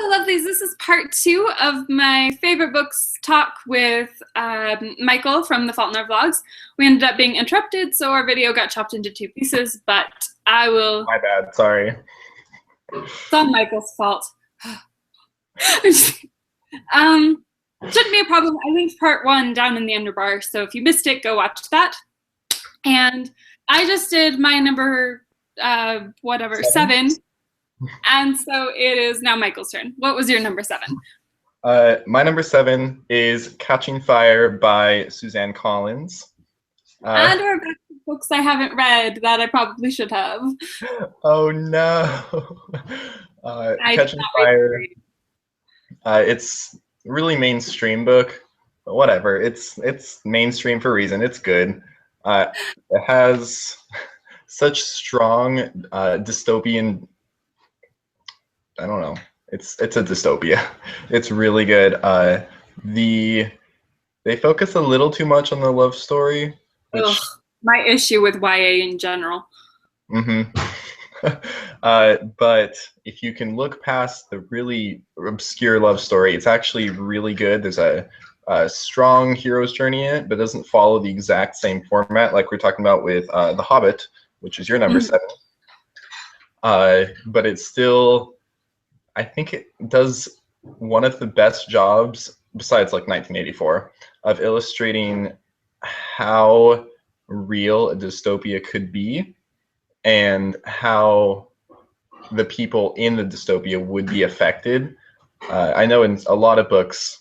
Hello, lovelies. This is part 2 of my favorite books talk with Michael from the Fault in Our Vlogs. We ended up being interrupted, so our video got chopped into 2 pieces, but I will... My bad, sorry. It's all Michael's fault. Shouldn't be a problem. I linked part 1 down in the underbar, so if you missed it, go watch that. And I just did my number, 7. And so it is now Michael's turn. What was your number 7? My number 7 is Catching Fire by Suzanne Collins. And we're back to books I haven't read that I probably should have. Oh no. Catching Fire. It's really mainstream book, but whatever. It's mainstream for a reason. It's good. It has such strong dystopian. I don't know. It's a dystopia. It's really good. They focus a little too much on the love story. Which, ugh, my issue with YA in general. But if you can look past the really obscure love story, it's actually really good. There's a strong hero's journey in it, but it doesn't follow the exact same format like we're talking about with The Hobbit, which is your number 7. But it's still, I think it does one of the best jobs, besides like 1984, of illustrating how real a dystopia could be and how the people in the dystopia would be affected. I know in a lot of books,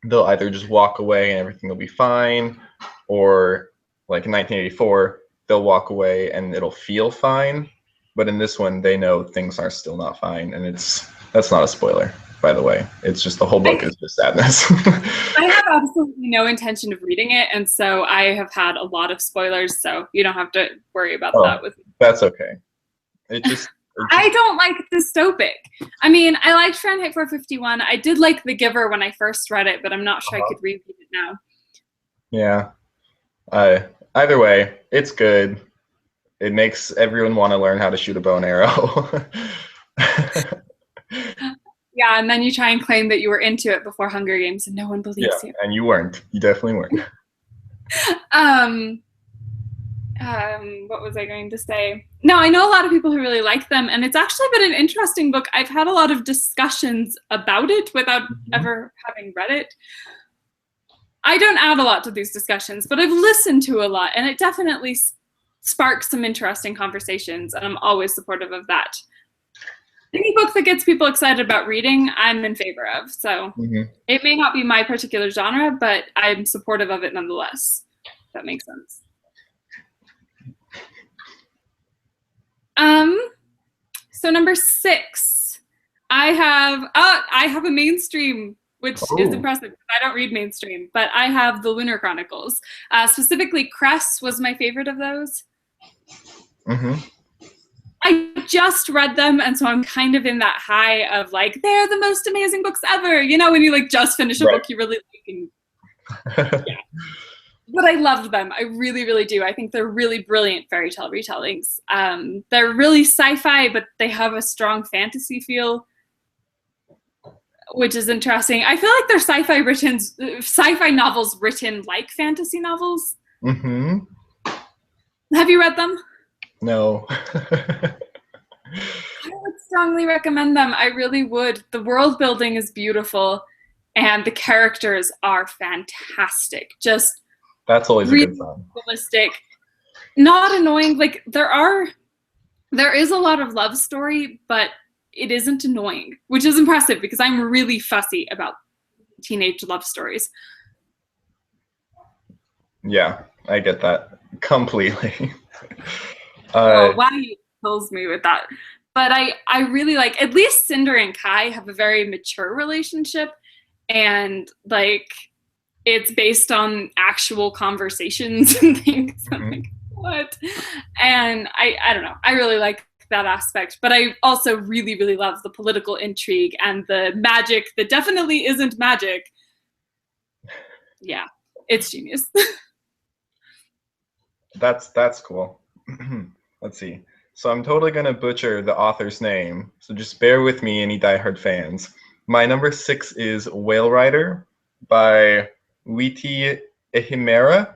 they'll either just walk away and everything will be fine, or like in 1984, they'll walk away and it'll feel fine. But in this one, they know things are still not fine, and that's not a spoiler, by the way. It's just the whole book is just sadness. I have absolutely no intention of reading it, and so I have had a lot of spoilers, so you don't have to worry about that with me. That's okay. I don't like dystopic. I mean, I liked Fahrenheit 451. I did like The Giver when I first read it, but I'm not sure I could reread it now. Yeah. Either way, it's good. It makes everyone want to learn how to shoot a bow and arrow. Yeah, and then you try and claim that you were into it before Hunger Games, and no one believes you. And you weren't. You definitely weren't. What was I going to say? No, I know a lot of people who really like them, and it's actually been an interesting book. I've had a lot of discussions about it without ever having read it. I don't add a lot to these discussions, but I've listened to a lot, and it definitely sparks some interesting conversations, and I'm always supportive of that. Any book that gets people excited about reading, I'm in favor of. So it may not be my particular genre, but I'm supportive of it nonetheless. If that makes sense. So number 6, I have a mainstream, which is impressive. I don't read mainstream, but I have the Lunar Chronicles. Specifically, Cress was my favorite of those. I just read them, and so I'm kind of in that high of like, they're the most amazing books ever. You know, when you like just finish a book you really like, and yeah. But I loved them. I really, really do. I think they're really brilliant fairy tale retellings. They're really sci-fi, but they have a strong fantasy feel, which is interesting. I feel like they're sci-fi novels written like fantasy novels. Have you read them? No. I would strongly recommend them. I really would. The world building is beautiful, and the characters are fantastic. Just that's always really a good sign. Realistic, not annoying. Like there is a lot of love story, but it isn't annoying, which is impressive because I'm really fussy about teenage love stories. Yeah, I get that completely. Why kills me with that? But I really like, at least Cinder and Kai have a very mature relationship, and like it's based on actual conversations and things. I'm like, what? And I don't know. I really like that aspect, but I also really, really love the political intrigue and the magic that definitely isn't magic. Yeah, it's genius. That's cool. Let's see. So I'm totally gonna butcher the author's name, so just bear with me, any diehard fans. My number 6 is Whale Rider by Witi Ihimera,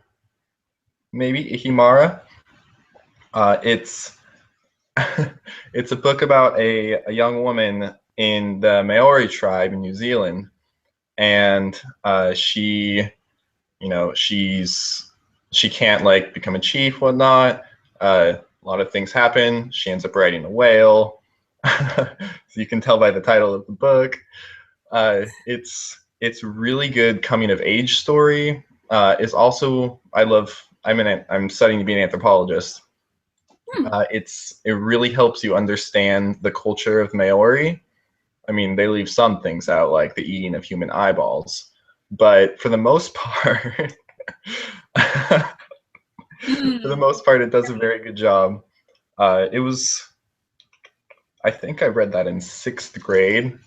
maybe Ihimara. It's it's a book about a young woman in the Maori tribe in New Zealand, and she, you know, she can't like become a chief, whatnot. A lot of things happen. She ends up riding a whale. So you can tell by the title of the book. It's really good coming of age story. It's also I'm studying to be an anthropologist. It really helps you understand the culture of Maori. I mean, they leave some things out, like the eating of human eyeballs, but for the most part, it does a very good job. I think I read that in 6th grade.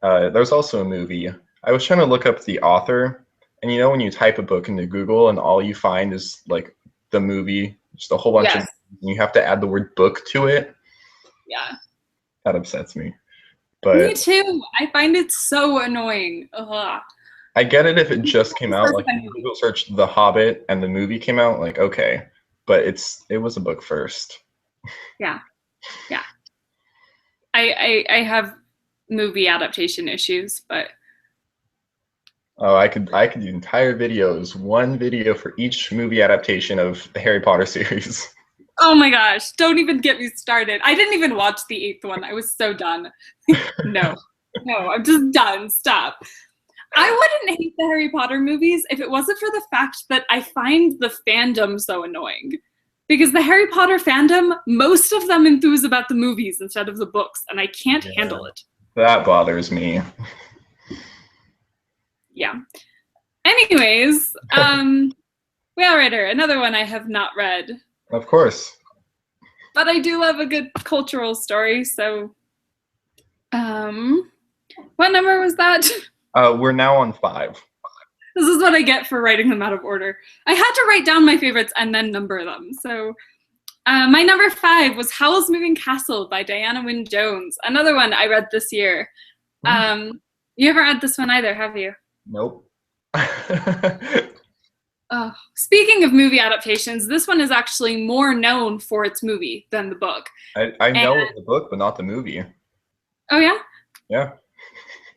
There's also a movie. I was trying to look up the author, and you know when you type a book into Google and all you find is like the movie, just a whole bunch of, and you have to add the word book to it. Yeah. That upsets me. But me too. I find it so annoying. Ugh. I get it if it just came out, like Google searched The Hobbit and the movie came out, like okay, but it was a book first. Yeah. I have movie adaptation issues, but I could do entire videos, one video for each movie adaptation of the Harry Potter series. Oh my gosh, don't even get me started. I didn't even watch the 8th one. I was so done. No, I'm just done. Stop. I wouldn't hate the Harry Potter movies if it wasn't for the fact that I find the fandom so annoying. Because the Harry Potter fandom, most of them enthuse about the movies instead of the books, and I can't handle it. That bothers me. Yeah. Anyways, Whale Rider, another one I have not read. Of course. But I do love a good cultural story, so what number was that? We're now on 5. This is what I get for writing them out of order. I had to write down my favorites and then number them. So my number 5 was Howl's Moving Castle by Diana Wynne Jones. Another one I read this year. You haven't read this one either, have you? Nope. Speaking of movie adaptations, this one is actually more known for its movie than the book. I know of the book, but not the movie. Oh, yeah? Yeah.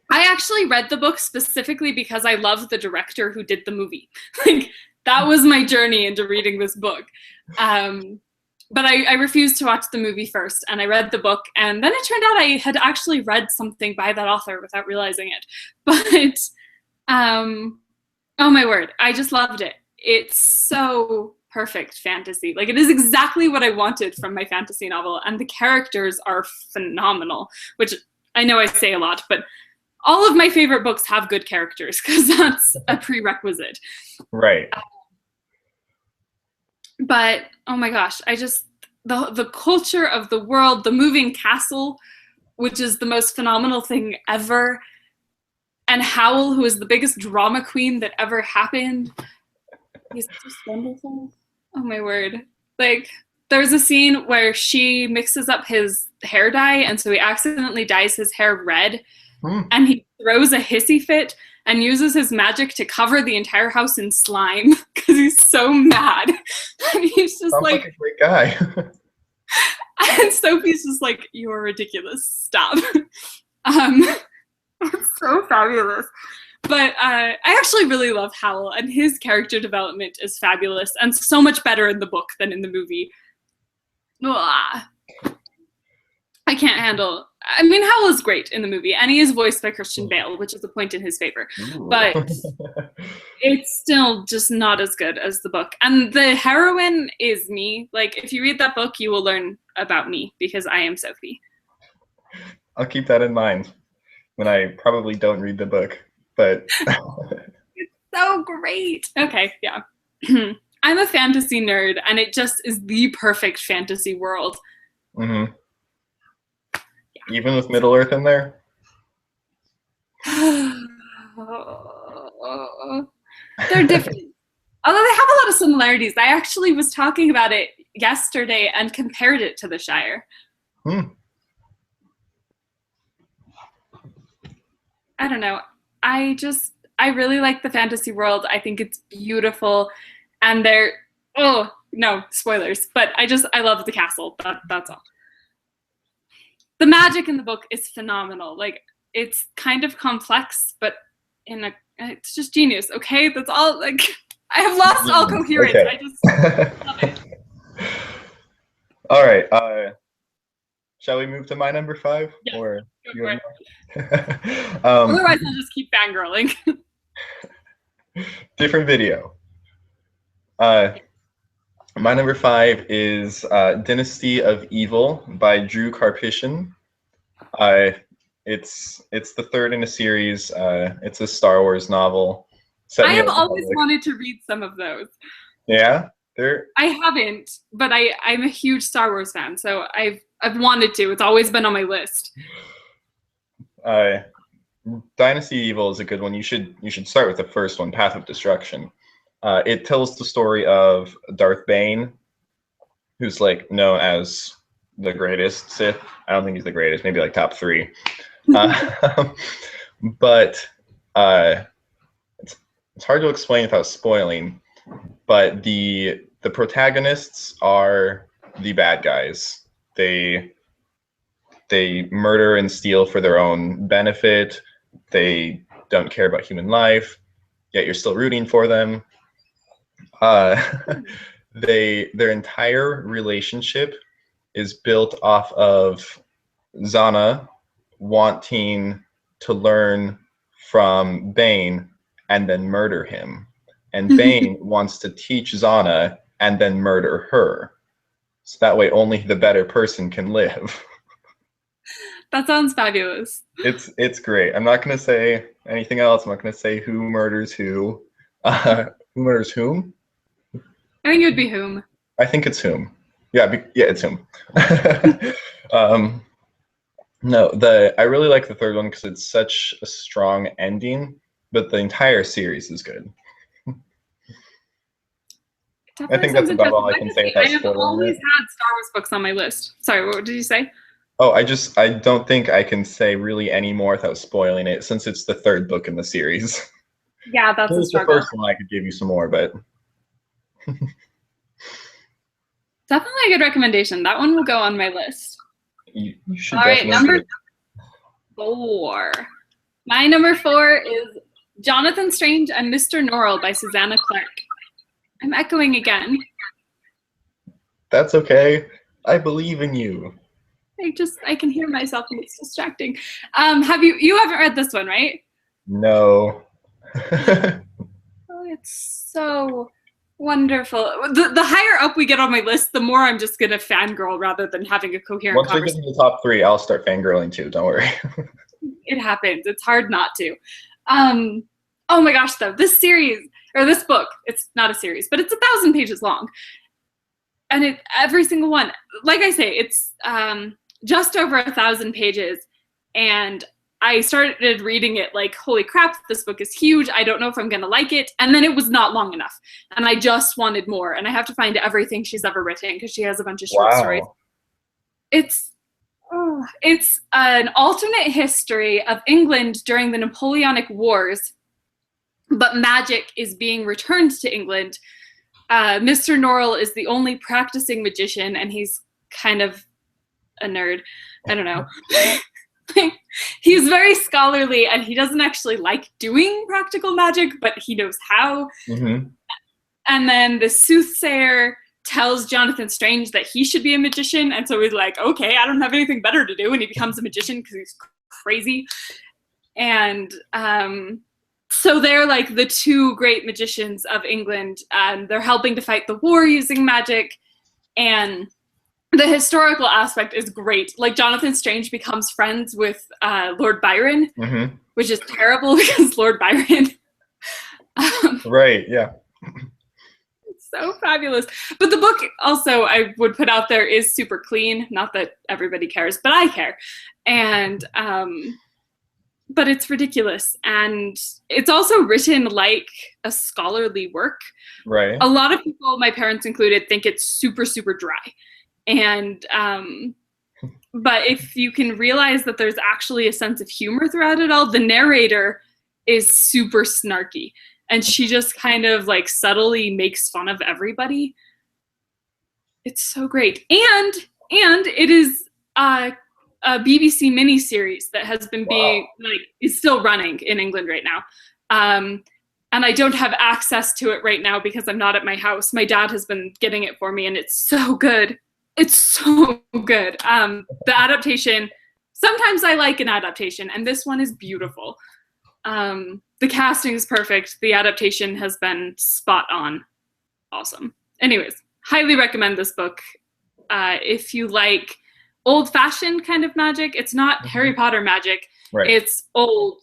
I actually read the book specifically because I love the director who did the movie. Like, that was my journey into reading this book. But I refused to watch the movie first, and I read the book, and then it turned out I had actually read something by that author without realizing it. But, oh my word, I just loved it. It's so perfect fantasy. Like, it is exactly what I wanted from my fantasy novel, and the characters are phenomenal, which I know I say a lot, but all of my favorite books have good characters because that's a prerequisite. Right. But oh my gosh, I just the culture of the world, the moving castle, which is the most phenomenal thing ever, and Howl, who is the biggest drama queen that ever happened. He's just wonderful. Oh my word. Like, there's a scene where she mixes up his hair dye, and so he accidentally dyes his hair red. And he throws a hissy fit and uses his magic to cover the entire house in slime because he's so mad. And he's just like a great guy. And Sophie's just like, "You're ridiculous. Stop." It's so fabulous. But I actually really love Howl, and his character development is fabulous and so much better in the book than in the movie. Ugh. I can't handle. I mean, Howl is great in the movie, and he is voiced by Christian Bale, which is a point in his favor. Ooh. But it's still just not as good as the book. And the heroine is me. Like, if you read that book, you will learn about me because I am Sophie. I'll keep that in mind when I probably don't read the book. But it's so great. Okay, yeah. I'm a fantasy nerd, and it just is the perfect fantasy world. Mm-hmm. Even with Middle Earth in there? They're different. Although they have a lot of similarities. I actually was talking about it yesterday and compared it to the Shire. I don't know. I really like the fantasy world. I think it's beautiful, and oh no, spoilers, but I love the castle. That's all. The magic in the book is phenomenal. Like, it's kind of complex, but it's just genius. Okay, that's all. Like, I have lost all coherence. Okay. I just love it. All right. Shall we move to my number 5? Yes, or go for it. Otherwise, I'll just keep fangirling. Different video. My number 5 is Dynasty of Evil by Drew Karpyshyn. It's the third in a series. It's a Star Wars novel. I have always wanted to read some of those. Yeah? I haven't, but I'm a huge Star Wars fan, so I've wanted to. It's always been on my list. Dynasty of Evil is a good one. You should start with the first one, Path of Destruction. It tells the story of Darth Bane, who's like known as the greatest Sith. I don't think he's the greatest, maybe like top 3. But it's hard to explain without spoiling. But the protagonists are the bad guys. They murder and steal for their own benefit. They don't care about human life, yet you're still rooting for them. Their entire relationship is built off of Zana wanting to learn from Bane and then murder him. And Bane wants to teach Zana and then murder her. So that way only the better person can live. That sounds fabulous. It's great. I'm not going to say anything else. I'm not going to say who murders who. Who murders whom? I think it would be whom. I think it's whom. Yeah, it's whom. No, I really like the third one because it's such a strong ending, but the entire series is good. I think that's about all I can say. I have always had Star Wars books on my list. Sorry, what did you say? Oh, I don't think I can say really any more without spoiling it, since it's the third book in the series. Yeah, that's a struggle. The first one I could give you some more, but definitely a good recommendation. That one will go on my list. You should. All right, number 4. My number 4 is Jonathan Strange and Mr. Norrell by Susanna Clarke. I'm echoing again. That's okay. I believe in you. I can hear myself and it's distracting. You haven't read this one, right? No. Oh, it's so wonderful. The higher up we get on my list, the more I'm just gonna fangirl rather than having a coherent conversation. Once we get to the top 3, I'll start fangirling too. Don't worry. It happens. It's hard not to. Oh my gosh, though, this book, it's not a series, but it's 1,000 pages long. And every single one, like I say, it's just over 1,000 pages. And I started reading it like, holy crap, this book is huge. I don't know if I'm going to like it. And then it was not long enough. And I just wanted more. And I have to find everything she's ever written because she has a bunch of short stories. It's an alternate history of England during the Napoleonic Wars, but magic is being returned to England. Mr. Norrell is the only practicing magician, and he's kind of a nerd. I don't know. He's very scholarly, and he doesn't actually like doing practical magic, but he knows how. Mm-hmm. And then the soothsayer tells Jonathan Strange that he should be a magician, and so he's like, okay, I don't have anything better to do, and he becomes a magician because he's crazy. And so they're like the 2 great magicians of England, and they're helping to fight the war using magic. And the historical aspect is great. Like, Jonathan Strange becomes friends with Lord Byron, mm-hmm. which is terrible because Lord Byron. Right, yeah. It's so fabulous. But the book also, I would put out there, is super clean. Not that everybody cares, but I care. And but it's ridiculous, and it's also written like a scholarly work. Right. A lot of people, my parents included, think it's super, super dry. And but if you can realize that there's actually a sense of humor throughout it all, the narrator is super snarky, and she just kind of like subtly makes fun of everybody. It's so great. And it is a BBC miniseries that has been being like is still running in England right now. And I don't have access to it right now because I'm not at my house. My dad has been getting it for me, and it's so good. It's so good. The adaptation, sometimes I like an adaptation, and this one is beautiful. The casting is perfect. The adaptation has been spot on. Awesome. Anyways, highly recommend this book. If you like old-fashioned kind of magic, it's not Harry Potter magic. Right. It's old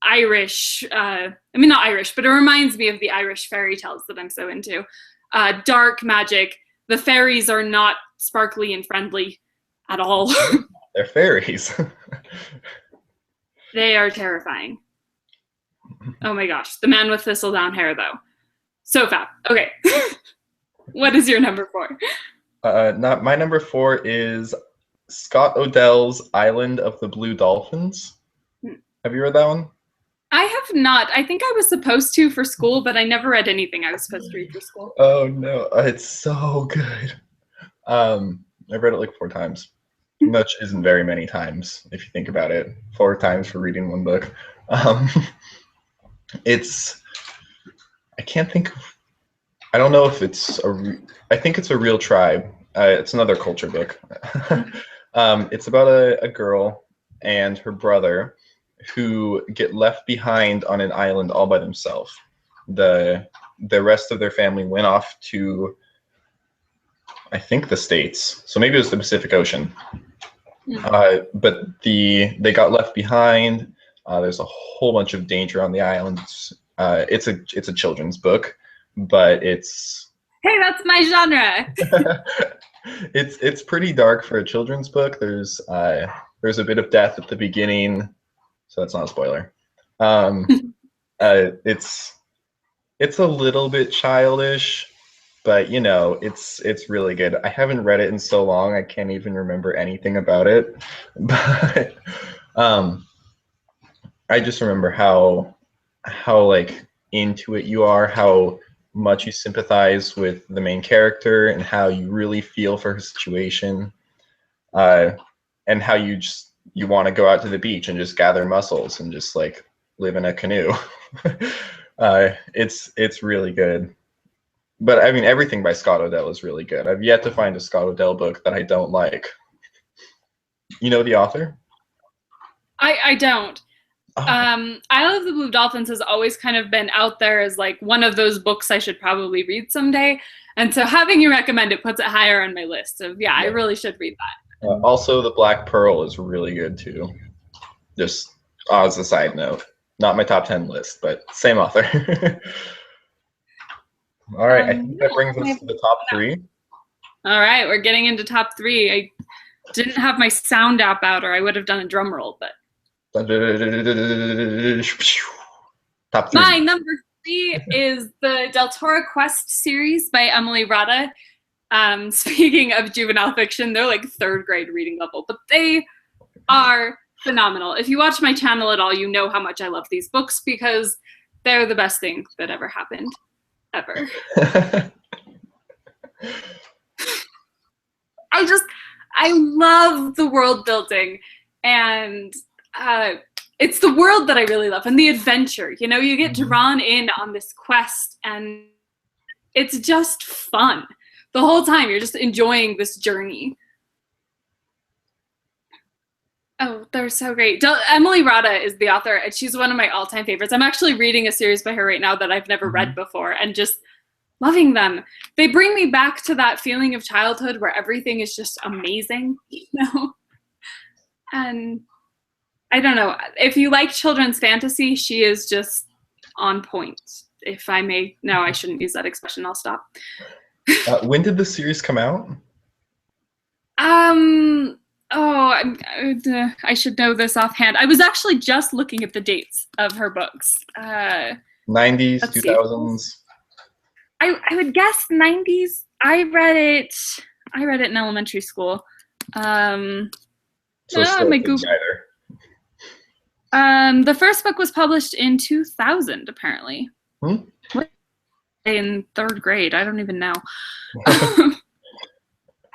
Irish, I mean, not Irish, but it reminds me of the Irish fairy tales that I'm so into. Dark magic. The fairies are not sparkly and friendly at all. They're fairies. They are terrifying. Oh my gosh. The man with thistledown hair, though. So fab. Okay. What is your number 4? My number 4 is Scott Odell's Island of the Blue Dolphins. Have you read that one? I have not. I think I was supposed to for school, but I never read anything I was supposed to read for school. Oh no, it's so good. I've read it like 4 times, which isn't very many times if you think about it. 4 times for reading one book. I can't think of, I don't know if it's I think it's a Real Tribe. It's another culture book. It's about a girl and her brother who get left behind on an island all by themselves. The rest of their family went off to, I think, the States. So maybe it was the Pacific Ocean. But they got left behind. There's a whole bunch of danger on the island. It's a children's book, but it's... Hey, that's my genre! It's pretty dark for a children's book. There's a bit of death at the beginning, so that's not a spoiler. It's a little bit childish, but you know, it's really good. I haven't read it in so long, I can't even remember anything about it. But I just remember how like into it you are, how much you sympathize with the main character, and how you really feel for her situation, and how you want to go out to the beach and just gather mussels and just like live in a canoe. It's really good. But I mean, everything by Scott Odell is really good. I've yet to find a Scott Odell book that I don't like. You know the author? I don't. Oh. Isle of the Blue Dolphins has always kind of been out there as like one of those books I should probably read someday. And so having you recommend it puts it higher on my list of, yeah, I really should read that. Also, The Black Pearl is really good too. Just as a side note. Not my top 10 list, but same author. All right, I think that brings us to the top 3. All right, we're getting into top 3. I didn't have my sound app out, or I would have done a drum roll, but... Top 3. My number 3 is the Del Toro Quest series by Emily Rada. Speaking of juvenile fiction, they're like 3rd grade reading level, but they are phenomenal. If you watch my channel at all, you know how much I love these books because they're the best thing that ever happened, ever. I love the world building, and it's the world that I really love, and the adventure. You know, you get drawn in on this quest, and it's just fun. The whole time, you're just enjoying this journey. Oh, they're so great. Emily Rada is the author, and she's one of my all-time favorites. I'm actually reading a series by her right now that I've never read before, and just loving them. They bring me back to that feeling of childhood where everything is just amazing, you know? And I don't know. If you like children's fantasy, she is just on point. If I may, no, I shouldn't use that expression. I'll stop. When did the series come out? I should know this offhand. I was actually just looking at the dates of her books. 90s, 2000s. I would guess 90s. I read it in elementary school. So still My a good Google. writer. The first book was published in 2000, apparently. Hmm? In third grade. I don't even know. I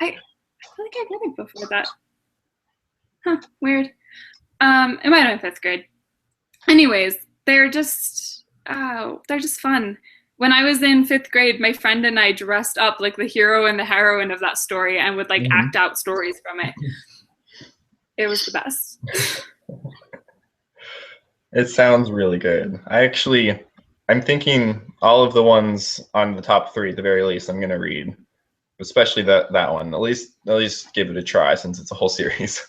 feel like I read it before that. Huh, weird. It might have been fifth grade. Anyways, they're just fun. When I was in fifth grade, my friend and I dressed up like the hero and the heroine of that story and would like act out stories from it. It was the best. It sounds really good. I'm thinking all of the ones on the top 3 at the very least I'm gonna read, especially that one. At least give it a try since it's a whole series.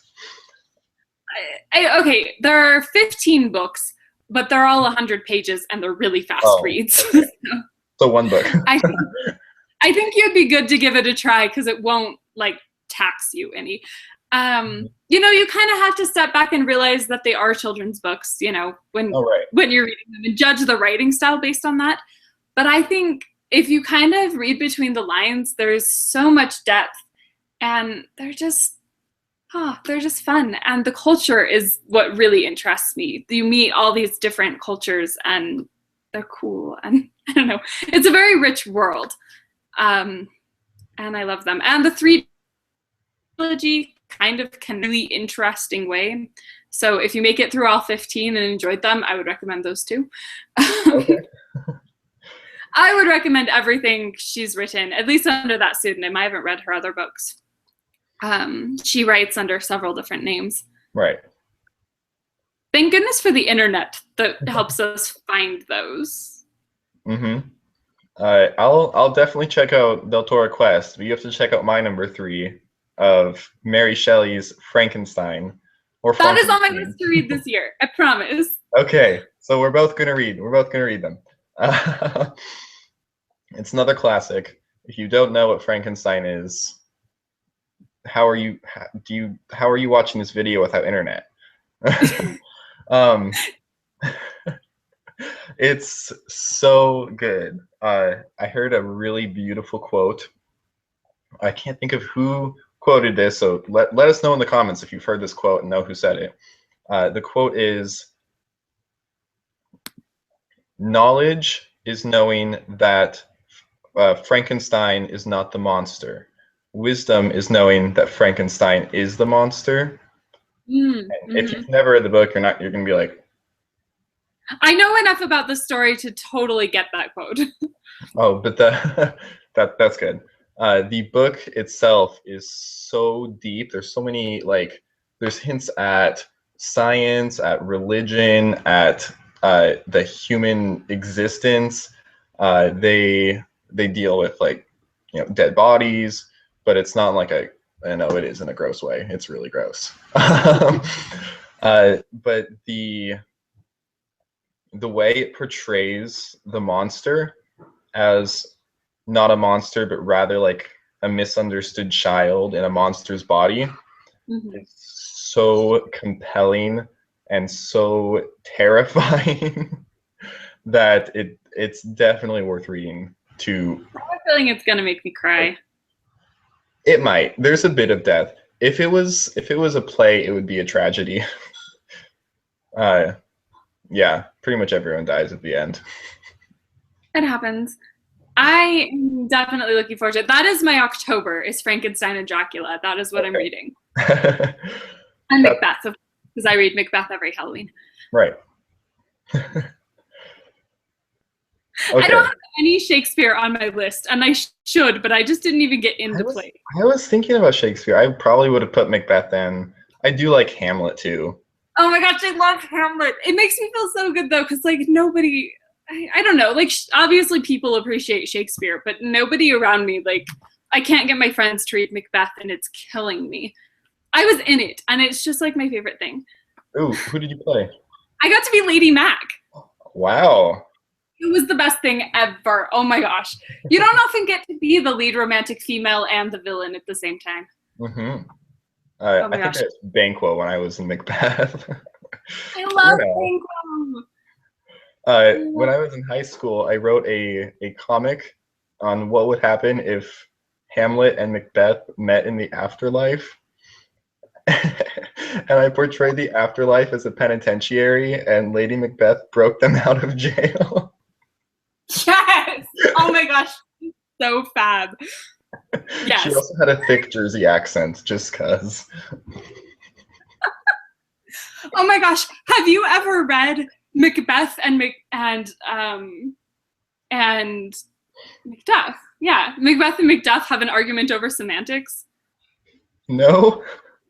Okay, there are 15 books, but they're all 100 pages and they're really fast reads. Okay. So one book. I think you'd be good to give it a try because it won't like tax you any. You know, you kind of have to step back and realize that they are children's books, you know, when you're reading them and judge the writing style based on that. But I think if you kind of read between the lines, there's so much depth and they're just fun. And the culture is what really interests me. You meet all these different cultures and they're cool. And I don't know, it's a very rich world. And I love them. And the 3 trilogy kind of can really interesting way. So if you make it through all 15 and enjoyed them, I would recommend those 2. Okay. I would recommend everything she's written, at least under that pseudonym. I haven't read her other books. She writes under several different names. Right. Thank goodness for the internet that helps us find those. Mm-hmm. I'll definitely check out Del Toro Quest, but you have to check out my number 3 of Mary Shelley's Frankenstein. That is on my list to read this year. I promise. Okay, so we're both gonna read them. It's another classic. If you don't know what Frankenstein is, how are you watching this video without internet? It's so good. I heard a really beautiful quote. I can't think of who quoted this, so let us know in the comments if you've heard this quote and know who said it. The quote is, "Knowledge is knowing that Frankenstein is not the monster. Wisdom is knowing that Frankenstein is the monster." If you've never read the book, you're gonna be like, I know enough about the story to totally get that quote. Oh, but that's good. The book itself is so deep. There's so many there's hints at science, at religion, at the human existence. They deal with dead bodies, but it's not like I know it is in a gross way. It's really gross. But the way it portrays the monster as not a monster, but rather like a misunderstood child in a monster's body is so compelling and so terrifying that it's definitely worth reading. I have a feeling it's gonna make me cry. It might. There's a bit of death. If it was a play, it would be a tragedy. Yeah, pretty much everyone dies at the end. It happens. I am definitely looking forward to it. That is my October, is Frankenstein and Dracula. That is what I'm reading. And Macbeth, because I read Macbeth every Halloween. Right. I don't have any Shakespeare on my list, and I should, but I just didn't even get into play. I was thinking about Shakespeare. I probably would have put Macbeth in. I do like Hamlet too. Oh my gosh, I love Hamlet. It makes me feel so good though, because nobody, I don't know, obviously people appreciate Shakespeare, but nobody around me, I can't get my friends to read Macbeth and it's killing me. I was in it, and it's just my favorite thing. Ooh, who did you play? I got to be Lady Mac. Wow. It was the best thing ever. Oh my gosh. You don't often get to be the lead romantic female and the villain at the same time. Mm-hmm. I think I was Banquo when I was in Macbeth. I love Banquo. When I was in high school, I wrote a comic on what would happen if Hamlet and Macbeth met in the afterlife. and I portrayed the afterlife as a penitentiary, and Lady Macbeth broke them out of jail. Yes. Oh my gosh. So fab. Yes. She also had a thick Jersey accent, just cause. Oh my gosh. Have you ever read Macbeth and Macduff? Yeah. Macbeth and Macduff have an argument over semantics. No?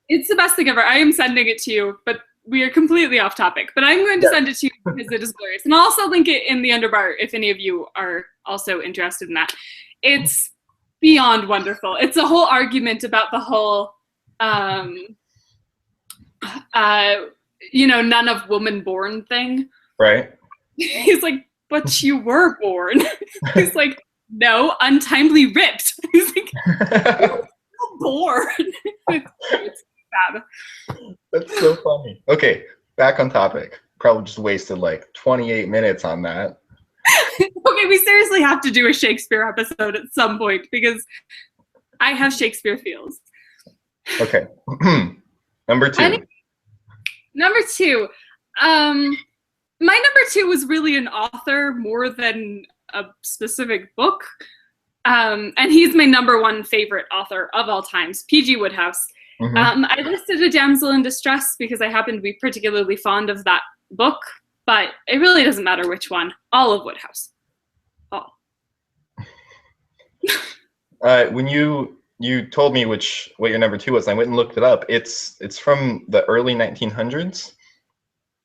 It's the best thing ever. I am sending it to you, but we are completely off topic. But I'm going to send it to you because it is glorious. And I'll also link it in the underbar if any of you are also interested in that. It's beyond wonderful. It's a whole argument about the whole, none of woman born thing. Right. He's like, but you were born. He's like, no, untimely ripped. He's like, born. It's bad. That's so funny. Okay, back on topic. Probably just wasted like 28 minutes on that. Okay, we seriously have to do a Shakespeare episode at some point because I have Shakespeare feels. Okay. Number two. Number two. My number two was really an author more than a specific book. And he's my number one favorite author of all times, P.G. Wodehouse. Mm-hmm. I listed A Damsel in Distress because I happen to be particularly fond of that book, but it really doesn't matter which one. All of Wodehouse. All. When you told me what your number two was, I went and looked it up. It's from the early 1900s,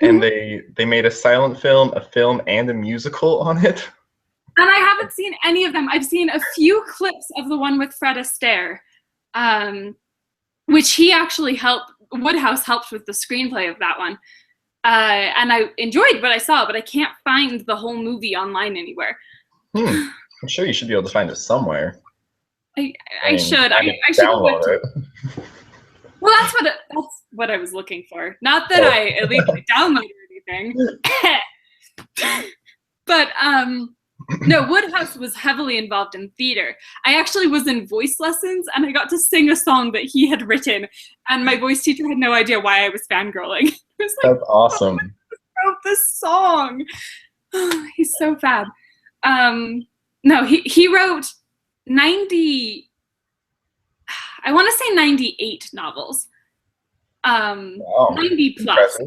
and they made a silent film, a film, and a musical on it. And I haven't seen any of them. I've seen a few clips of the one with Fred Astaire, which he actually Wodehouse helped with the screenplay of that one. And I enjoyed what I saw, but I can't find the whole movie online anywhere. I'm sure you should be able to find it somewhere. I should. I should download it. Well, that's what I was looking for. Not that I illegally downloaded anything. But no, Wodehouse was heavily involved in theater. I actually was in voice lessons and I got to sing a song that he had written, and my voice teacher had no idea why I was fangirling. I was like, that's awesome. Oh, wrote this song. He's so fab. No, he wrote 90, I want to say 98 novels. Wow. 90 plus.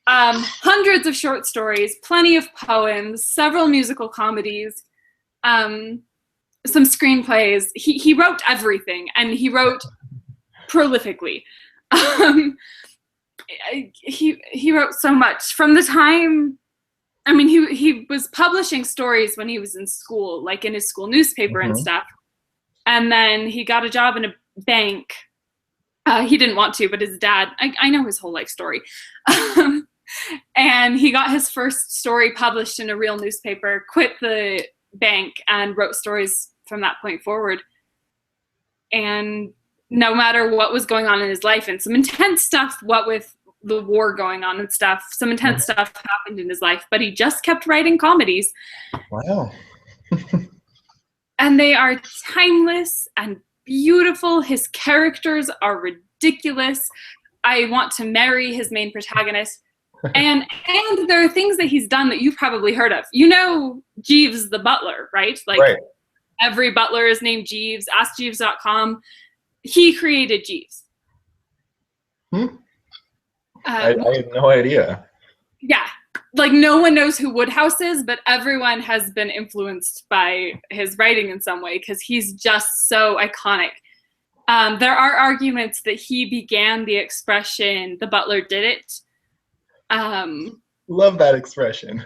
Hundreds of short stories, plenty of poems, several musical comedies, some screenplays. He wrote everything, and he wrote prolifically. He wrote so much from the time. I mean, he was publishing stories when he was in school, like in his school newspaper and stuff. And then he got a job in a bank. He didn't want to, but his dad, I know his whole life story. And he got his first story published in a real newspaper, quit the bank, and wrote stories from that point forward. And no matter what was going on in his life, and some intense stuff, what with the war going on and stuff, some intense stuff happened in his life, but he just kept writing comedies. Wow. And they are timeless and beautiful. His characters are ridiculous. I want to marry his main protagonist. And there are things that he's done that you've probably heard of. You know Jeeves the butler, right? Like right. Every butler is named Jeeves. AskJeeves.com. He created Jeeves. I had no idea. Yeah. Like no one knows who Wodehouse is, but everyone has been influenced by his writing in some way because he's just so iconic. There are arguments that he began the expression, the butler did it. Love that expression.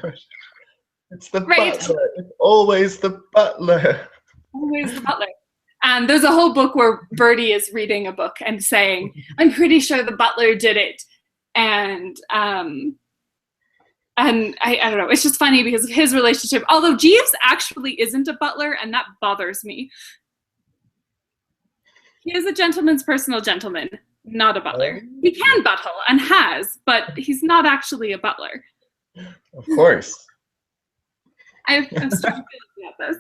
It's the right. Butler. It's always the butler. Always the butler. And there's a whole book where Bertie is reading a book and saying, I'm pretty sure the butler did it. And I don't know, it's just funny because of his relationship. Although Jeeves actually isn't a butler, and that bothers me. He is a gentleman's personal gentleman, not a butler. He can buttle and has, but he's not actually a butler. Of course. I'm strong feelings about this.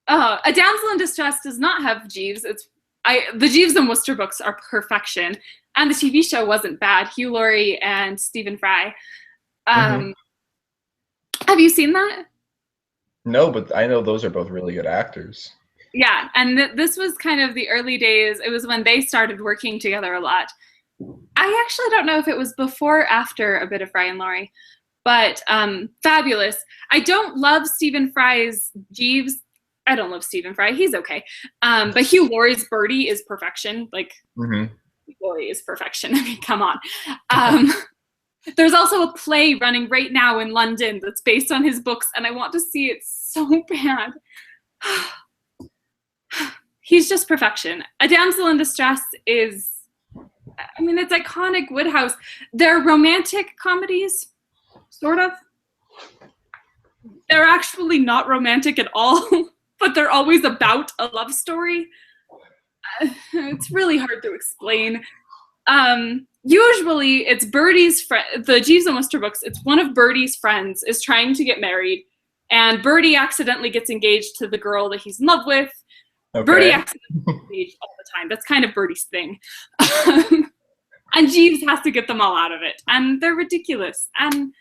A Damsel in Distress does not have Jeeves. It's the Jeeves and Wooster books are perfection, and the TV show wasn't bad. Hugh Laurie and Stephen Fry. Have you seen that? No, but I know those are both really good actors. Yeah, and this was kind of the early days. It was when they started working together a lot. I actually don't know if it was before or after a bit of Fry and Laurie, but fabulous. I don't love Stephen Fry's Jeeves. I don't love Stephen Fry. He's okay. But Hugh Laurie's Birdie is perfection. Like, Hugh Laurie is perfection. I mean, come on. There's also a play running right now in London that's based on his books, and I want to see it so bad. He's just perfection. A Damsel in Distress is, I mean, it's iconic Woodhouse. They're romantic comedies, sort of. They're actually not romantic at all, but they're always about a love story. It's really hard to explain. Usually it's Birdie's friend, the Jeeves and Wooster books, it's one of Birdie's friends is trying to get married, and Birdie accidentally gets engaged to the girl that he's in love with. Okay. Birdie accidentally gets engaged all the time. That's kind of Birdie's thing. And Jeeves has to get them all out of it. And they're ridiculous. And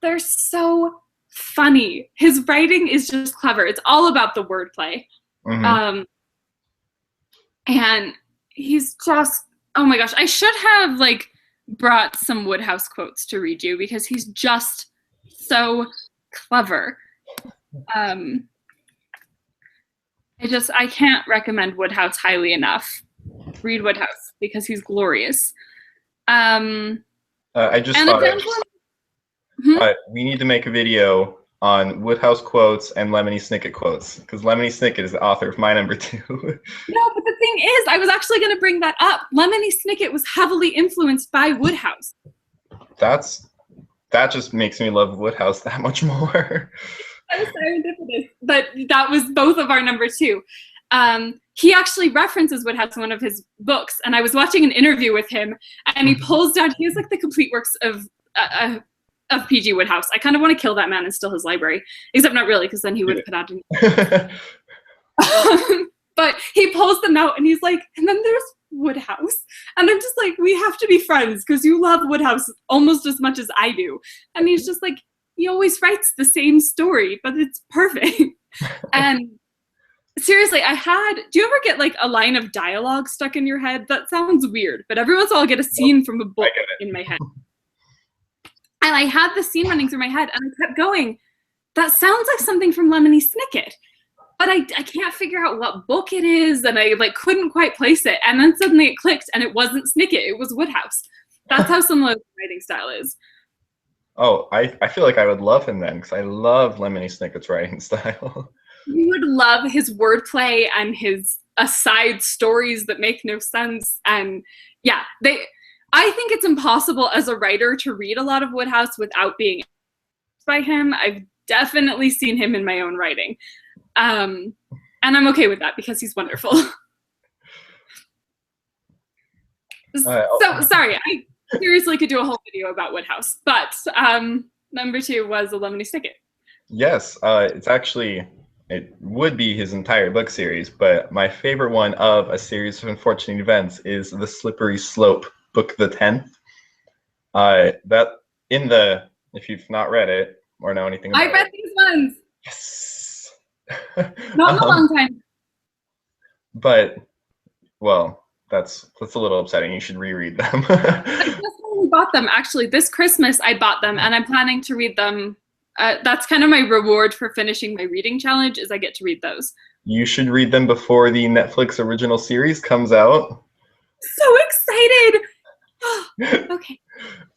they're so funny. His writing is just clever. It's all about the wordplay. And he's just, oh my gosh, I should have like brought some Woodhouse quotes to read you because he's just so clever. I can't recommend Woodhouse highly enough. Read Woodhouse because he's glorious. I just thought we need to make a video on Woodhouse quotes and Lemony Snicket quotes, because Lemony Snicket is the author of my number 2. No, but the thing is, I was actually going to bring that up. Lemony Snicket was heavily influenced by Woodhouse. That just makes me love Woodhouse that much more. That was serendipitous, but that was both of our number 2. He actually references Woodhouse in one of his books, and I was watching an interview with him, and he pulls down, he has like the complete works of P.G. Woodhouse. I kind of want to kill that man and steal his library, except not really, because then he would have put out but he pulls them out, and he's like, and then there's Woodhouse. And I'm just like, we have to be friends, because you love Woodhouse almost as much as I do. And he's just like, he always writes the same story, but it's perfect. And seriously, do you ever get like a line of dialogue stuck in your head? That sounds weird, but every once in a while I'll get a scene from a book in my head. And I had the scene running through my head, and I kept going, that sounds like something from Lemony Snicket. But I can't figure out what book it is, and I like couldn't quite place it. And then suddenly it clicked, and it wasn't Snicket, it was Woodhouse. That's how similar the writing style is. Oh, I feel like I would love him then, because I love Lemony Snicket's writing style. You would love his wordplay and his aside stories that make no sense. And yeah, I think it's impossible as a writer to read a lot of Woodhouse without being influenced by him. I've definitely seen him in my own writing. And I'm okay with that because he's wonderful. So sorry, I seriously could do a whole video about Woodhouse, but number 2 was a Lemony Snicket. Yes, it would be his entire book series, but my favorite one of a series of unfortunate events is The Slippery Slope, book the 10th. If you've not read it or know anything about it. I read these ones. Yes. Not in a long time. But, well, that's a little upsetting. You should reread them. I just bought them, actually. This Christmas I bought them, and I'm planning to read them. That's kind of my reward for finishing my reading challenge, is I get to read those. You should read them before the Netflix original series comes out. So excited! Okay.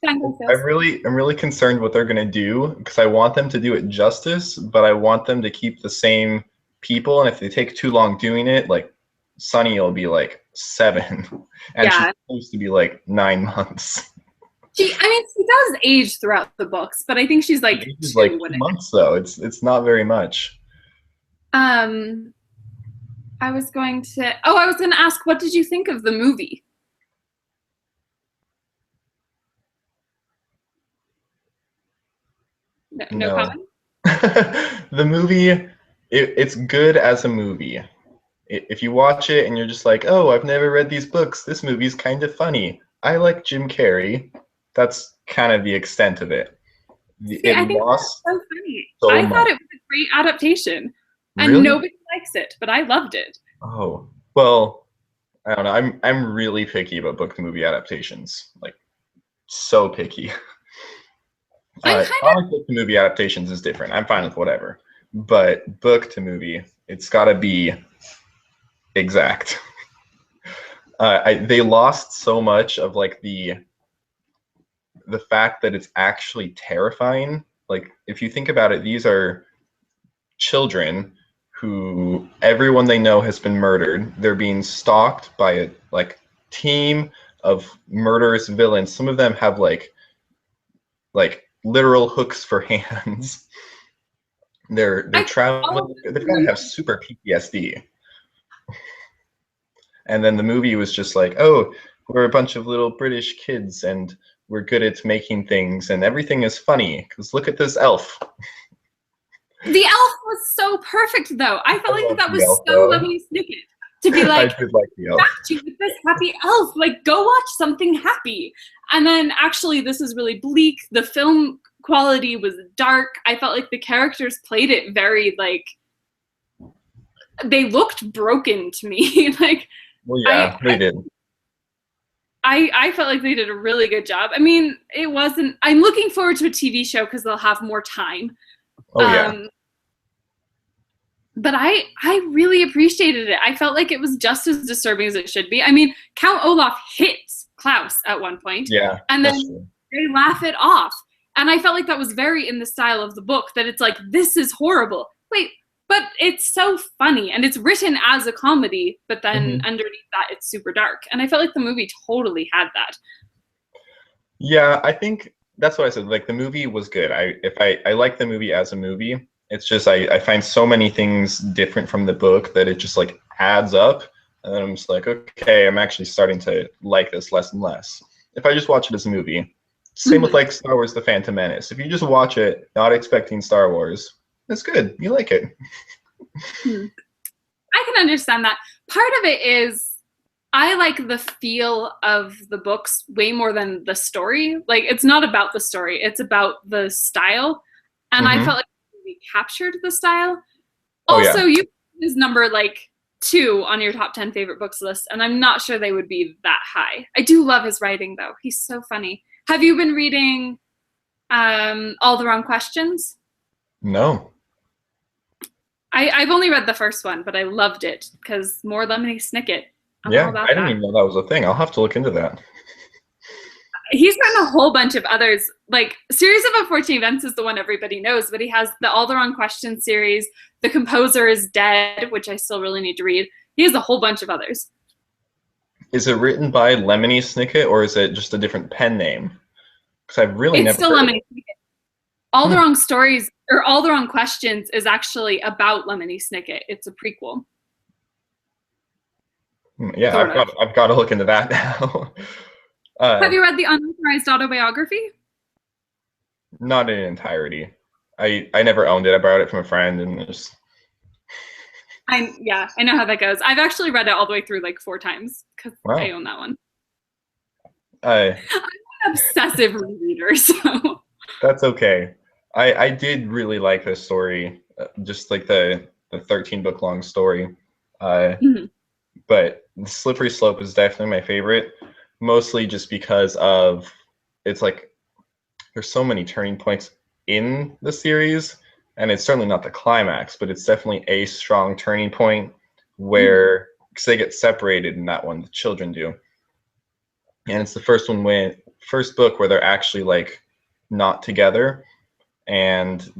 I'm really concerned what they're gonna do, because I want them to do it justice, but I want them to keep the same people, and if they take too long doing it, like Sunny will be like 7, and she's supposed to be like 9 months. She does age throughout the books, but I think she's like 2 months though. It's not very much. I was going to ask, what did you think of the movie? No comment? The movie, it's good as a movie. If you watch it and you're just like, oh, I've never read these books, this movie's kind of funny. I like Jim Carrey. That's kind of the extent of it. See, It I think lost that's so funny. so I thought much. it was a great adaptation, and Really? nobody likes it, but I loved it. Oh, well, I don't know. I'm really picky about book to movie adaptations. Like, so picky. I'm kind of Comic book to movie adaptations is different. I'm fine with whatever. But book to movie, it's got to be exact. They lost so much of like the fact that it's actually terrifying. Like, if you think about it, these are children who everyone they know has been murdered. They're being stalked by a like team of murderous villains. Some of them have like literal hooks for hands. They're I traveling. They've got to have super PTSD. And then the movie was just like, oh, we're a bunch of little British kids and we're good at making things and everything is funny because look at this elf. The elf was so perfect, though. I I felt like love that the was elf so though. Lemony Snicket to be I like, did like the elf. back you with this happy elf. Like, go watch something happy. And then actually, this is really bleak. The film quality was dark. I felt like the characters played it very like they looked broken to me. Like, Well, yeah, they did. I felt like they did a really good job. I mean, it wasn't. I'm looking forward to a TV show because they'll have more time. Oh yeah. But I really appreciated it. I felt like it was just as disturbing as it should be. I mean, Count Olaf hits Klaus at one point, Yeah. and then they laugh it off. And I felt like that was very in the style of the book, that it's like, this is horrible. Wait, but it's so funny, and it's written as a comedy, but then underneath that, it's super dark. And I felt like the movie totally had that. Yeah, I think that's what I said. Like the movie was good. I like the movie as a movie. It's just I find so many things different from the book that it just like adds up. And then I'm just like, okay, I'm actually starting to like this less and less. If I just watch it as a movie. Same with like Star Wars The Phantom Menace. If you just watch it not expecting Star Wars, it's good. You like it. I can understand that. Part of it is I like the feel of the books way more than the story. Like, it's not about the story, it's about the style. And I felt like we captured the style. Also, you is number like 2 on your top 10 favorite books list, and I'm not sure they would be that high. I do love his writing, though. He's so funny. Have you been reading All the Wrong Questions? No. I've only read the first one, but I loved it because more Lemony Snicket. Yeah, I didn't even know that was a thing. I'll have to look into that. He's written a whole bunch of others. Like, Series of Unfortunate Events is the one everybody knows, but he has the All the Wrong Questions series. The Composer is Dead, which I still really need to read. He has a whole bunch of others. Is it written by Lemony Snicket or is it just a different pen name? Because I've really never. It's still Lemony Snicket. All the Wrong Stories, or All the Wrong Questions, is actually about Lemony Snicket. It's a prequel. Yeah, I've got to look into that now. Have you read the unauthorized autobiography? Not in entirety. I never owned it. I borrowed it from a friend and just. I know how that goes. I've actually read it all the way through like 4 times because I own that one. I'm an obsessive rereader, so. That's okay. I did really like this story, just like the 13-book long story. But The Slippery Slope is definitely my favorite, mostly just because of it's like there's so many turning points in the series, and it's certainly not the climax, but it's definitely a strong turning point where because they get separated in that one, the children do, and it's the first book where they're actually like not together, and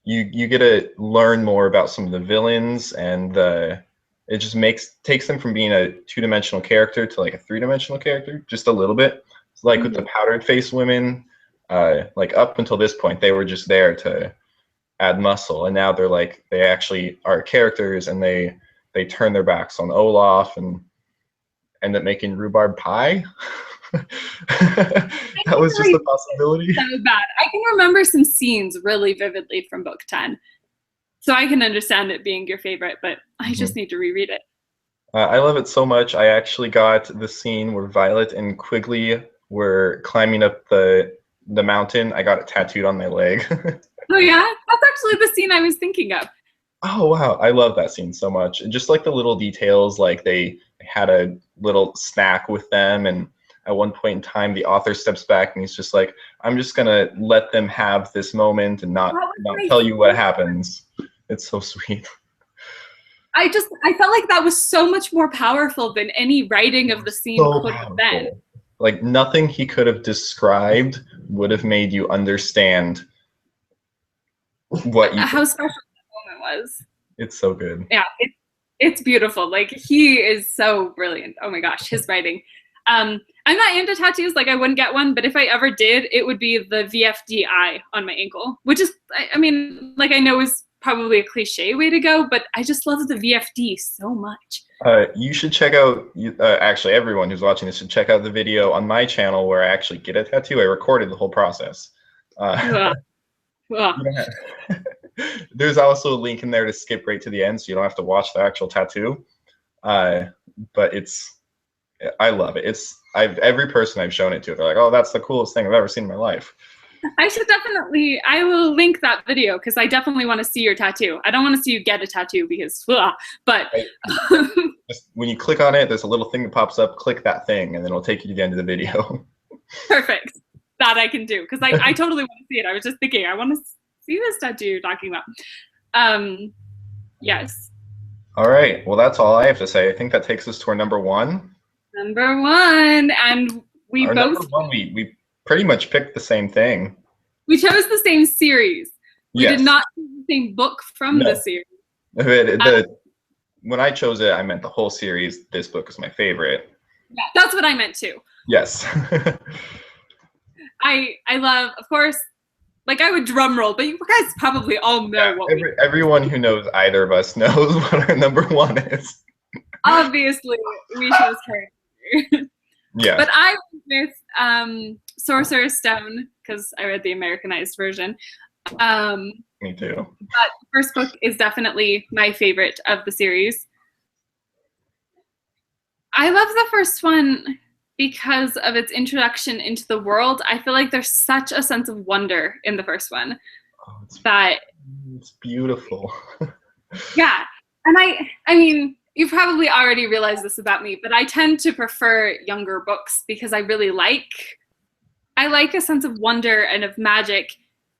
you get to learn more about some of the villains, and it just takes them from being a 2-dimensional character to like a 3-dimensional character just a little bit. It's like with the powdered face women, like up until this point they were just there to add muscle, and now they actually are characters, and they turn their backs on Olaf and end up making rhubarb pie. That was just a possibility. So bad. I can remember some scenes really vividly from book 10. So I can understand it being your favorite, but I Mhm. just need to reread it. I love it so much. I actually got the scene where Violet and Quigley were climbing up the mountain. I got it tattooed on my leg. Oh yeah, that's actually the scene I was thinking of. Oh wow, I love that scene so much. And just like the little details, like they had a little snack with them, and at one point in time, the author steps back and he's just like, "I'm just gonna let them have this moment and That was not my tell you what favorite. happens." It's so sweet. I felt like that was so much more powerful than any writing It of the was scene so could have been. powerful. Like nothing he could have described would have made you understand what you. How special that moment was. It's so good. Yeah, it's beautiful. Like he is so brilliant. Oh my gosh, his writing. I'm not into tattoos. Like I wouldn't get one, but if I ever did, it would be the VFDI on my ankle, which is, I mean, like I know is probably a cliche way to go, but I just love the VFD so much. You should check out. Actually, everyone who's watching this should check out the video on my channel where I actually get a tattoo. I recorded the whole process. Ugh, ugh. Yeah. There's also a link in there to skip right to the end, so you don't have to watch the actual tattoo. Uh, but I love it. Every person I've shown it to, they're like, "Oh, that's the coolest thing I've ever seen in my life." I will link that video because I definitely want to see your tattoo. I don't want to see you get a tattoo because, ugh, but Right. Just when you click on it, there's a little thing that pops up. Click that thing, and then it'll take you to the end of the video. perfect. That I can do because I totally want to see it. I was just thinking, I want to see this tattoo you're talking about. Yes. All right. Well, that's all I have to say. I think that takes us to our number one. Number one. And we Our both number one, we pretty much picked the same thing. we chose the same series. We Yes. did not choose the same book from No. the series. When I chose it, I meant the whole series. This book is my favorite. Yeah, that's what I meant too. Yes. I love, of course, like I would drum roll, but you guys probably all know Yeah, what everyone who knows either of us knows what our number one is. obviously we chose Harry. Yeah. But I went with Sorcerer's Stone because I read the Americanized version. Me too. But the first book is definitely my favorite of the series. I love the first one because of its introduction into the world. I feel like there's such a sense of wonder in the first one Oh, that it's beautiful. yeah. And I mean, you've probably already realized this about me, but I tend to prefer younger books because I like a sense of wonder and of magic,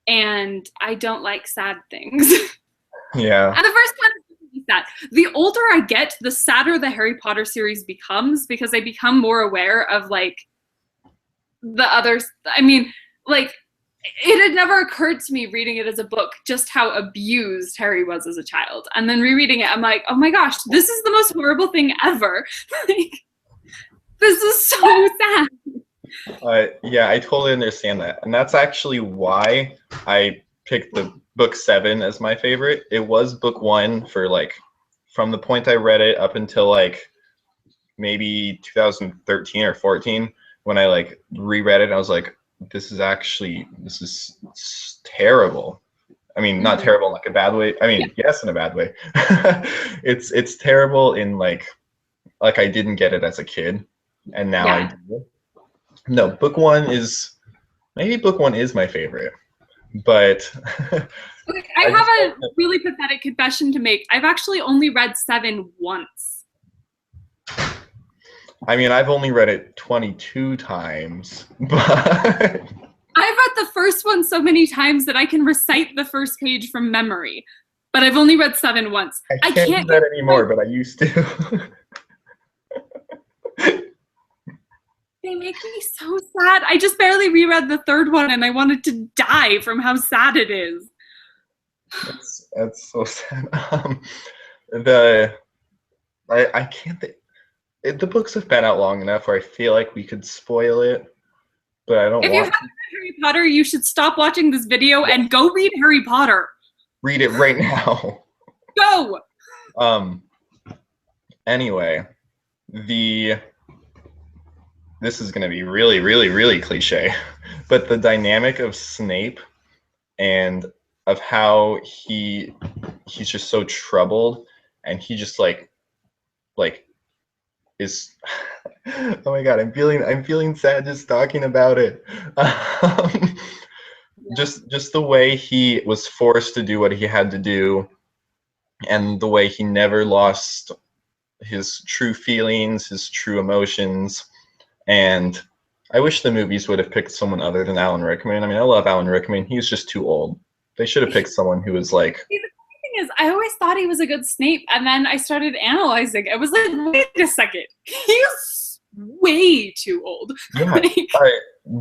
and I don't like sad things. Yeah. And the first one is really sad. The older I get, the sadder the Harry Potter series becomes because I become more aware of like the others. I mean, like it had never occurred to me reading it as a book just how abused Harry was as a child. And then rereading it, I'm like, oh my gosh, this is the most horrible thing ever. Like, this is so sad. Yeah, I totally understand that. And that's actually why I picked the book 7 as my favorite. It was book 1 for like from the point I read it up until like maybe 2013 or 14 when I like reread it. I was like, this is terrible. I mean, not terrible in like a bad way. I mean, yes, in a bad way. It's terrible in like I didn't get it as a kid, and now I do. No, book 1 is my favorite, but Okay, I have a really pathetic confession to make. I've actually only read 7 once. I mean, I've only read it 22 times, but I've read the first one so many times that I can recite the first page from memory, but I've only read 7 once. I can't do that anymore, but I used to. They make me so sad. I just barely reread the 3rd one and I wanted to die from how sad it is. That's so sad. I can't think. The books have been out long enough where I feel like we could spoil it, but I don't If you haven't read Harry Potter, you should stop watching this video and go read Harry Potter. Read it right now. Go! Anyway, this is going to be really, really, really cliche, but the dynamic of Snape and of how he's just so troubled, and he just like is oh my god, I'm feeling sad just talking about it. Just the way he was forced to do what he had to do, and the way he never lost his true feelings, his true emotions. And I wish the movies would have picked someone other than Alan Rickman. I mean, I love Alan Rickman. He was just too old. They should have picked someone who was like... See, the funny thing is, I always thought he was a good Snape, and then I started analyzing. I was like, wait a second. He's way too old. Yeah.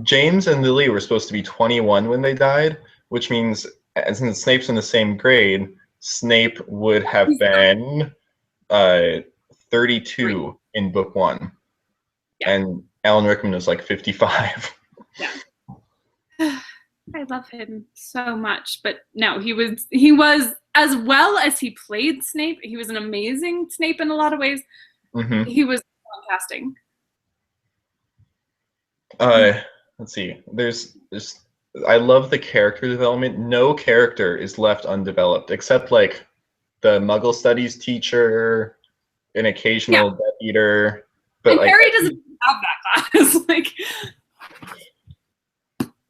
James and Lily were supposed to be 21 when they died, which means, since Snape's in the same grade, Snape would have been 32 in book 1. Yeah. And Alan Rickman was like 55. Yeah. I love him so much, but no, he was as well as he played Snape. He was an amazing Snape in a lot of ways. Mm-hmm. He was casting. Let's see. There's I love the character development. No character is left undeveloped except like the Muggle studies teacher, an occasional Death Eater. But and like, Harry doesn't have that class. Like,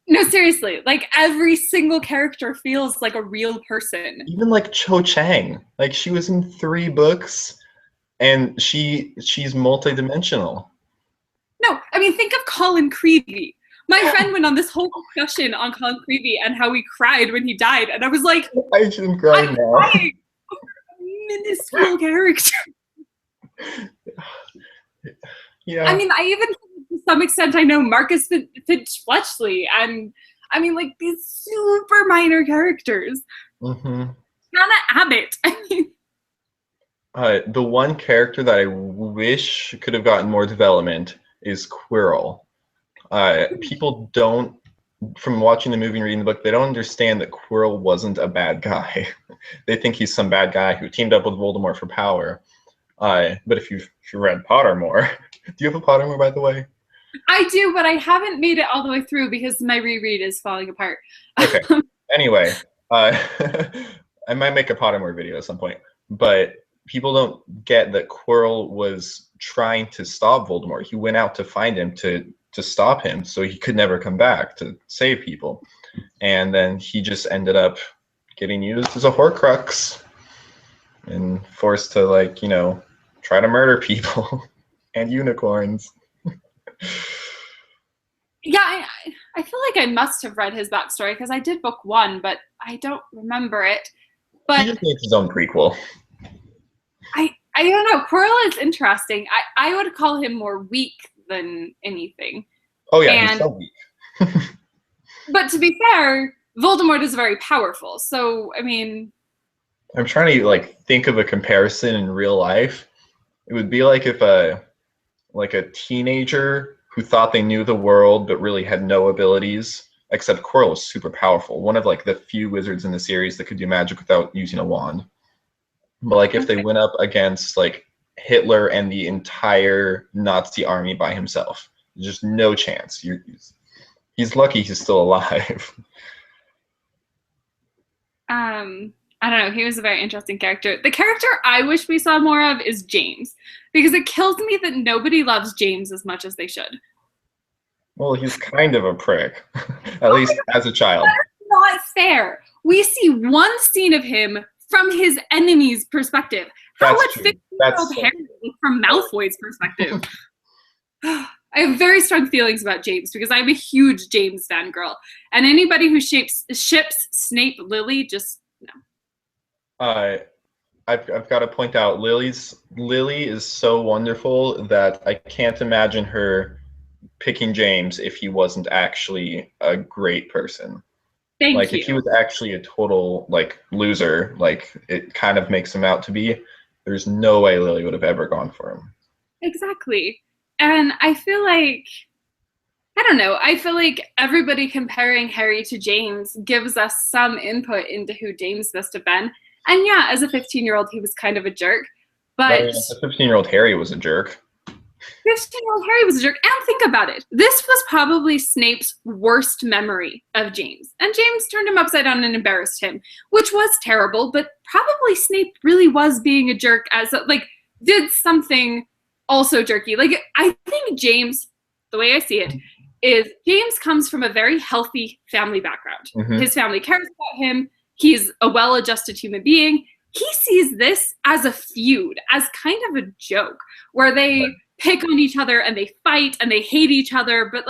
no, seriously. Like every single character feels like a real person. Even like Cho Chang. Like she was in 3 books, and she's multidimensional. No, I mean, think of Colin Creevey. My friend went on this whole discussion on Colin Creevey and how he cried when he died, and I was like, I shouldn't cry now. Crying over a minuscule character. Yeah. I mean, I even, to some extent, I know Marcus Finch Fletchley, and I mean, like these super minor characters. Mm-hmm. Anna Abbott. I mean, the one character that I wish could have gotten more development is Quirrell. People don't, from watching the movie and reading the book, they don't understand that Quirrell wasn't a bad guy. They think he's some bad guy who teamed up with Voldemort for power. But if you read Pottermore, do you have a Pottermore, by the way? I do, but I haven't made it all the way through because my reread is falling apart. Okay. Anyway, I might make a Pottermore video at some point, but people don't get that Quirrell was trying to stop Voldemort. He went out to find him to stop him, so he could never come back to save people. And then he just ended up getting used as a Horcrux and forced to, like, you know, try to murder people and unicorns. Yeah, I feel like I must have read his backstory because I did book 1, but I don't remember it. But he just needs his own prequel. I don't know. Quirrell is interesting. I would call him more weak than anything. Oh yeah, he's so weak. But to be fair, Voldemort is very powerful. So I mean, I'm trying to like think of a comparison in real life. It would be like if a teenager who thought they knew the world but really had no abilities, except Quirrell was super powerful. One of like the few wizards in the series that could do magic without using a wand. But like if they went up against like Hitler and the entire Nazi army by himself, there's just no chance. He's lucky he's still alive. I don't know. He was a very interesting character. The character I wish we saw more of is James, because it kills me that nobody loves James as much as they should. Well, he's kind of a prick, at least as a child. That's not fair. We see one scene of him from his enemy's perspective. How would 15-year-old Harry look from Malfoy's perspective? I have very strong feelings about James because I'm a huge James fangirl. And anybody who ships Snape Lily, just no. I've got to point out, Lily is so wonderful that I can't imagine her picking James if he wasn't actually a great person. Like, if he was actually a total, like, loser, like, it kind of makes him out to be, there's no way Lily would have ever gone for him. Exactly. And I feel like, I don't know, I feel like everybody comparing Harry to James gives us some input into who James must have been. And yeah, as a 15-year-old, he was kind of a jerk. But as a 15-year-old, Harry was a jerk. 15-year-old Harry was a jerk. And think about it. This was probably Snape's worst memory of James. And James turned him upside down and embarrassed him, which was terrible, but probably Snape really was being a jerk did something also jerky. I think James, the way I see it, is James comes from a very healthy family background. Mhm. His family cares about him. He's a well-adjusted human being. He sees this as a feud, as kind of a joke, where they pick on each other and they fight and they hate each other, but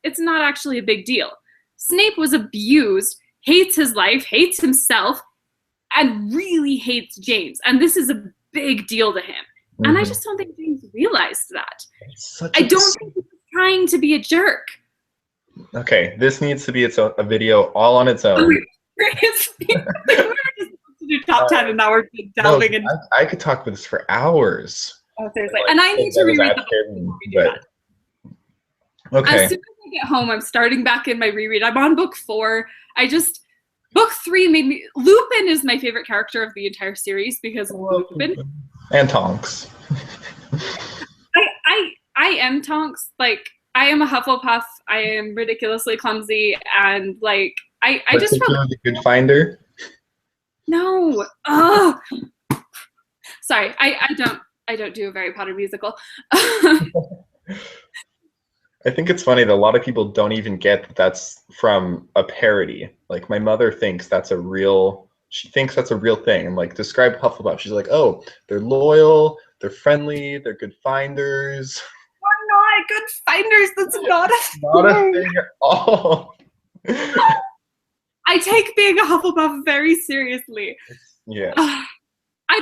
it's not actually a big deal. Snape was abused, hates his life, hates himself, and really hates James. And this is a big deal to him. Mm-hmm. And I just don't think James realized that. I don't think he was trying to be a jerk. Okay, this needs to be a video all on its own. Do top 10 and now we're delving in. I could talk with this for hours. Oh, seriously. And I need to reread the book. Okay. As soon as I get home, I'm starting back in my reread. I'm on book 4. Book 3 made me. Lupin is my favorite character of the entire series because of Lupin. And Tonks. I am Tonks. I am a Hufflepuff. I am ridiculously clumsy and I just the good finder. No. Oh. Sorry. I don't do a Harry Potter musical. I think it's funny that a lot of people don't even get that that's from a parody. My mother thinks that's a real thing. And describe Hufflepuff. She's like, oh, they're loyal, they're friendly, they're good finders. We're not good finders. That's not a thing at all. I take being a Hufflepuff very seriously. Yeah. I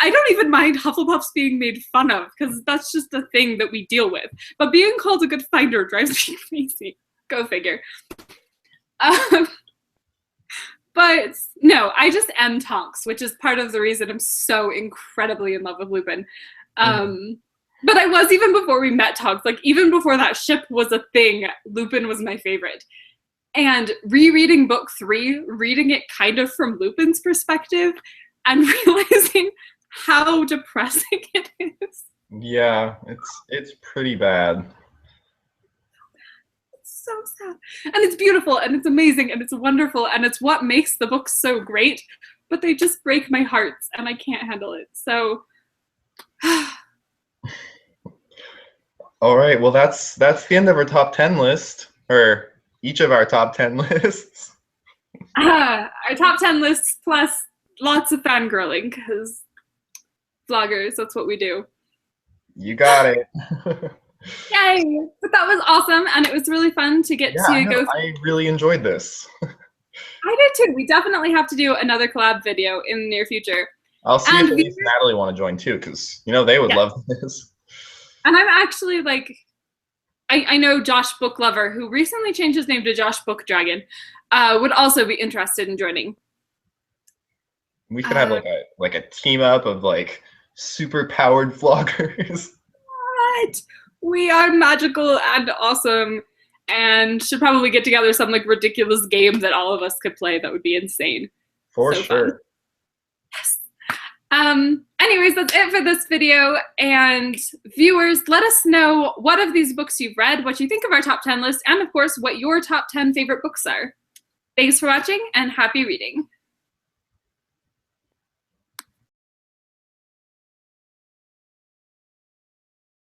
don't even mind Hufflepuffs being made fun of because that's just a thing that we deal with. But being called a good finder drives me crazy. Go figure. But no, I just am Tonks, which is part of the reason I'm so incredibly in love with Lupin. But I was even before we met Tonks. Even before that ship was a thing, Lupin was my favorite. And rereading book 3, reading it kind of from Lupin's perspective, and realizing how depressing it is. Yeah, it's pretty bad. It's so sad. And it's beautiful, and it's amazing, and it's wonderful, and it's what makes the book so great, but they just break my heart, and I can't handle it. So... All right, well, that's the end of our top 10 list, or each of our top 10 lists. Our top 10 lists plus lots of fangirling, because vloggers, that's what we do. You got it. Yay! But that was awesome, and it was really fun to get to go. I really enjoyed this. I did too. We definitely have to do another collab video in the near future. I'll see if Elise and Natalie want to join too, because they would love this. And I'm actually I know Josh Book Lover, who recently changed his name to Josh Book Dragon, would also be interested in joining. We could have a team up of super powered vloggers. What? We are magical and awesome, and should probably get together some ridiculous game that all of us could play. That would be insane. For sure. Fun. Yes. Anyways, that's it for this video. And viewers, let us know what of these books you've read, what you think of our top 10 list, and of course, what your top 10 favorite books are. Thanks for watching and happy reading.